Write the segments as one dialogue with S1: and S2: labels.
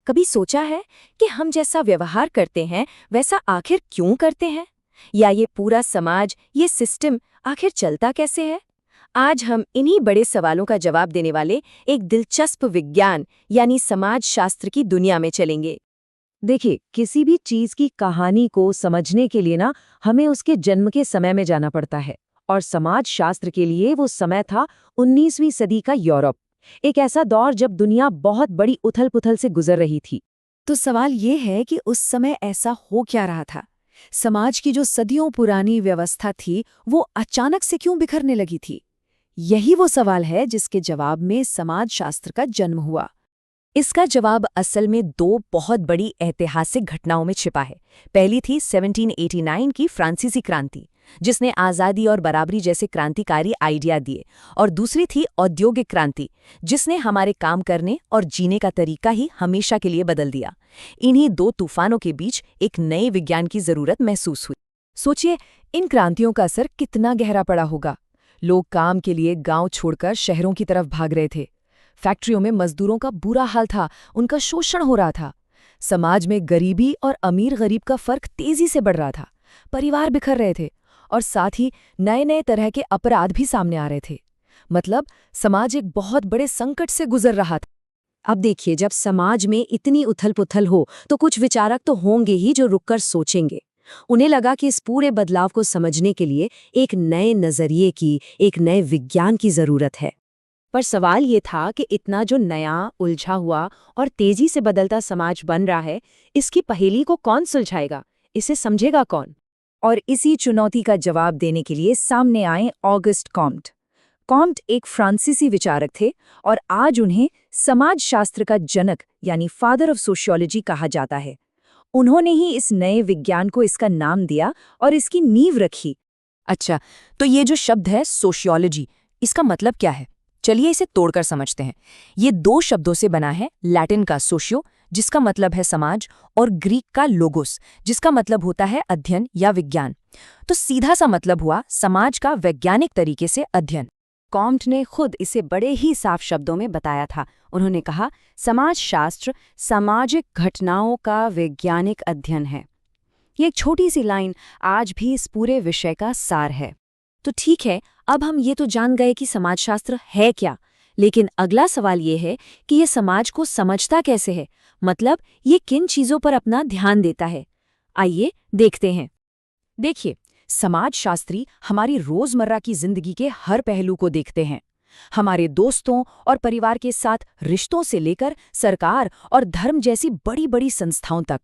S1: कभी सोचा है कि हम जैसा व्यवहार करते हैं वैसा आखिर क्यों करते हैं? या ये पूरा समाज, ये सिस्टम आखिर चलता कैसे है? आज हम इन्हीं बड़े सवालों का जवाब देने वाले एक दिलचस्प विज्ञान यानी समाज शास्त्र की दुनिया में चलेंगे।
S2: देखिए, किसी भी चीज की कहानी को समझने के लिए ना हमें उसके जन्म के समय में जाना पड़ता है। और समाज शास्त्र के लिए वो समय था 19वीं सदी का यूरोप। एक ऐसा दौर जब दुनिया बहुत बड़ी उथल-पुथल से गुजर रही थी।
S3: तो सवाल ये है कि उस समय ऐसा हो क्या रहा था? समाज की जो सदियों पुरानी व्यवस्था थी, वो अचानक से क्यों बिखरने लगी थी? यही वो सवाल है जिसके जवाब में समाजशास्त्र का जन्म हुआ।
S1: इसका जवाब असल में दो बहुत बड़ी ऐतिहासिक घटनाओं में छिपा है। पहली थी 1789 की फ्रांसीसी क्रांति, जिसने आज़ादी और बराबरी जैसे क्रांतिकारी आइडिया दिए, और दूसरी थी औद्योगिक क्रांति, जिसने हमारे काम करने और जीने का तरीका ही हमेशा के लिए बदल दिया। इन्हीं दो तूफानों के बीच एक नए विज्ञान की जरूरत महसूस हुई।
S3: सोचिए, इन क्रांतियों का असर कितना गहरा पड़ा होगा। लोग काम के लिए गांव छोड़कर शहरों की तरफ भाग रहे थे। फैक्ट्रियों में मजदूरों का बुरा हाल था, उनका शोषण हो रहा था। समाज में गरीबी और अमीर गरीब का फर्क तेजी से बढ़ रहा था। परिवार बिखर रहे थे और साथ ही नए नए तरह के अपराध भी सामने आ रहे थे। मतलब समाज एक बहुत बड़े संकट से गुजर रहा था।
S2: अब देखिए, जब समाज में इतनी उथल-पुथल हो तो कुछ विचारक तो होंगे ही जो रुककर सोचेंगे। उन्हें लगा कि इस पूरे बदलाव को समझने के लिए एक नए नजरिए की, एक नए विज्ञान की जरूरत है।
S1: पर सवाल ये था कि इतना जो नया, उलझा हुआ और तेजी से बदलता समाज बन रहा है, इसकी पहेली को कौन सुलझाएगा? इसे समझेगा कौन?
S2: और इसी चुनौती का जवाब देने के लिए सामने आए ऑगस्ट कॉम्ट। कॉम्ट एक फ्रांसीसी विचारक थे और आज उन्हें समाजशास्त्र का जनक यानी फादर ऑफ सोशियोलॉजी कहा जाता है। उन्होंने ही इस नए विज्ञान को इसका नाम दिया और इसकी नींव रखी।
S1: अच्छा, तो ये जो शब्द है सोशियोलॉजी, इसका मतलब क्या है? चलिए इसे तोड़कर समझते हैं। ये दो शब्दों से बना है, लैटिन का सोशियो, जिसका मतलब है समाज, और ग्रीक का लोगोस, जिसका मतलब होता है अध्ययन या विज्ञान। तो सीधा सा मतलब हुआ समाज का वैज्ञानिक तरीके से अध्ययन। कॉम्ट ने खुद इसे बड़े ही साफ शब्दों में बताया था। उन्होंने कहा, समाजशास्त्र सामाजिक घटनाओं का वैज्ञानिक अध्ययन है। ये एक छोटी सी लाइन आज भी इस पूरे विषय का सार है। तो ठीक है, अब हम ये तो जान गए कि समाजशास्त्र है क्या, लेकिन अगला सवाल ये है कि ये समाज को समझता कैसे है, मतलब ये किन चीजों पर अपना ध्यान देता है। आइए देखते हैं। देखिए, समाजशास्त्री हमारी रोजमर्रा की जिंदगी के हर पहलू को देखते हैं। हमारे दोस्तों और परिवार के साथ रिश्तों से लेकर सरकार और धर्म जैसी बड़ी बड़ी संस्थाओं तक।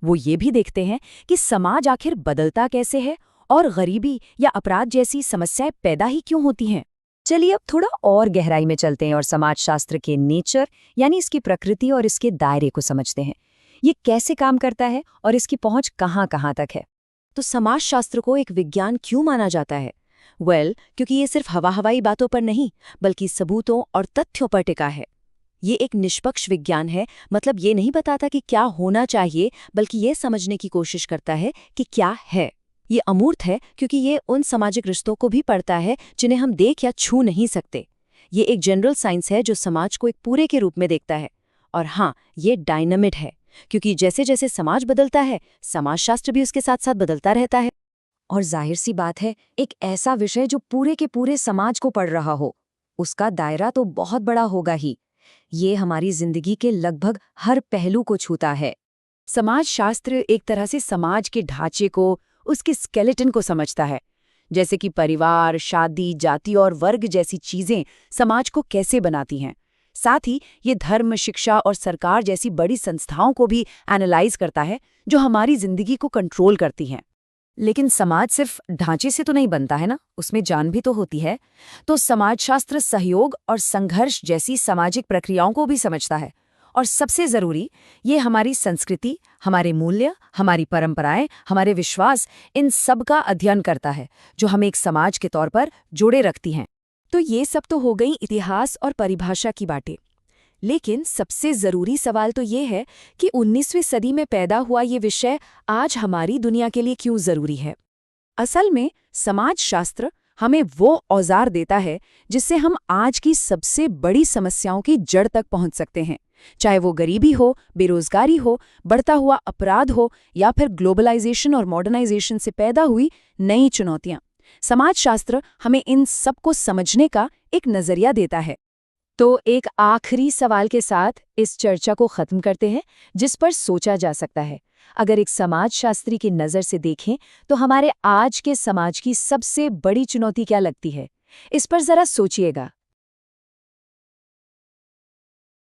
S1: वो ये भी देखते हैं कि समाज आखिर बदलता कैसे है और गरीबी या अपराध जैसी समस्याएं पैदा ही क्यों होती हैं। चलिए अब थोड़ा और गहराई में चलते हैं और समाजशास्त्र के नेचर यानी इसकी प्रकृति और इसके दायरे को समझते हैं। ये कैसे काम करता है और इसकी पहुंच कहाँ-कहाँ तक है। तो समाजशास्त्र को एक विज्ञान क्यों माना जाता है? क्योंकि ये सिर्फ हवा-हवाई बातों पर नहीं, बल्कि सबूतों और तथ्यों पर टिका है। ये एक निष्पक्ष विज्ञान है, मतलब ये नहीं बताता कि क्या होना चाहिए, बल्कि ये समझने की कोशिश करता है कि क्या है। ये अमूर्त है क्योंकि ये उन सामाजिक रिश्तों को भी पढ़ता है जिन्हें हम देख या छू नहीं सकते। ये एक जनरल साइंस है जो समाज को एक पूरे के रूप में देखता है। और हाँ, ये डायनामिक है क्योंकि जैसे जैसे समाज बदलता है, समाजशास्त्र भी उसके साथ साथ बदलता रहता है। और जाहिर सी बात है, एक ऐसा विषय जो पूरे के पूरे समाज को पढ़ रहा हो, उसका दायरा तो बहुत बड़ा होगा ही। ये हमारी जिंदगी के लगभग हर पहलू को छूता है।
S3: समाजशास्त्र एक तरह से समाज के ढांचे को, उसके स्केलेटन को समझता है, जैसे कि परिवार, शादी, जाति और वर्ग जैसी चीजें समाज को कैसे बनाती हैं। साथ ही ये धर्म, शिक्षा और सरकार जैसी बड़ी संस्थाओं को भी एनालाइज करता है जो हमारी जिंदगी को कंट्रोल करती हैं।
S1: लेकिन समाज सिर्फ ढांचे से तो नहीं बनता है ना, उसमें जान भी तो होती है। तो समाजशास्त्र सहयोग और संघर्ष जैसी सामाजिक प्रक्रियाओं को भी समझता है। और सबसे जरूरी, ये हमारी संस्कृति, हमारे मूल्य, हमारी परंपराएं, हमारे विश्वास, इन सब का अध्ययन करता है जो हमें एक समाज के तौर पर जोड़े रखती हैं। तो ये सब तो हो गई इतिहास और परिभाषा की बातें। लेकिन सबसे जरूरी सवाल तो ये है कि 19वीं सदी में पैदा हुआ ये विषय आज हमारी दुनिया के लिए क्यों जरूरी है। असल में समाजशास्त्र हमें वो औजार देता है जिससे हम आज की सबसे बड़ी समस्याओं की जड़ तक पहुंच सकते हैं, चाहे वो गरीबी हो, बेरोजगारी हो, बढ़ता हुआ अपराध हो या फिर ग्लोबलाइजेशन और मॉडर्नाइजेशन से पैदा हुई नई चुनौतियां। समाजशास्त्र हमें इन सबको समझने का एक नजरिया देता है।
S2: तो एक आखिरी सवाल के साथ इस चर्चा को खत्म करते हैं, जिस पर सोचा जा सकता है। अगर एक समाजशास्त्री की नज़र से देखें तो हमारे आज के समाज की सबसे बड़ी चुनौती क्या लगती है? इस पर जरा सोचिएगा।